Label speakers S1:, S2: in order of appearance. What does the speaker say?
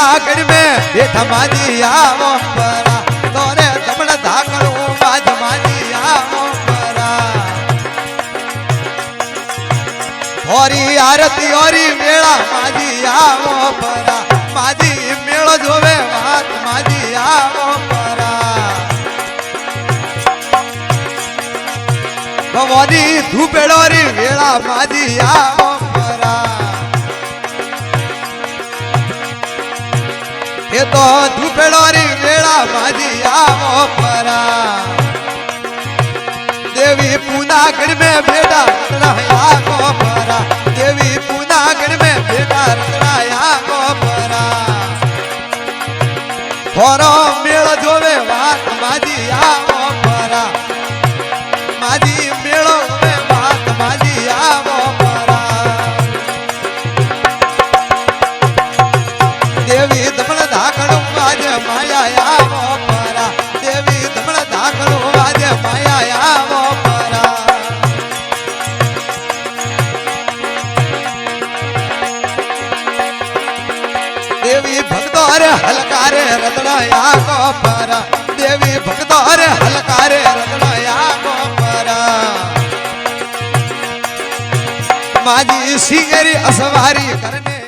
S1: पूनागढ़ में बेटा माजी आवो परा तोरे जमण धाकड़ो बाज माजी आवो परा होरी आरती होरी मेला माजी आवो परा माजी मेलो जोवे वात माजी आवो परा भवानी धूपेड़ोरी वेला माजी आवो परा ये तो धूपेड़ोरी वेला माजी आवो परा देवी पूनागढ़ में बेटा रतनाया को परा देवी पूनागढ़ में बेटा रतनाया को परा होरो मेलो जोवे वात माजी आवो परा माजी मेलो में बात माजी आवो परा देवी दमण धाकड़ो आज माया आवो परा देवी दमण धाकड़ो आज माया आवो परा देवी भक्तो रे हलकारे रतनाया को परा देवी भक्तो रे हलकारे रतनाया को परा माजी सिंगरी असवारी करने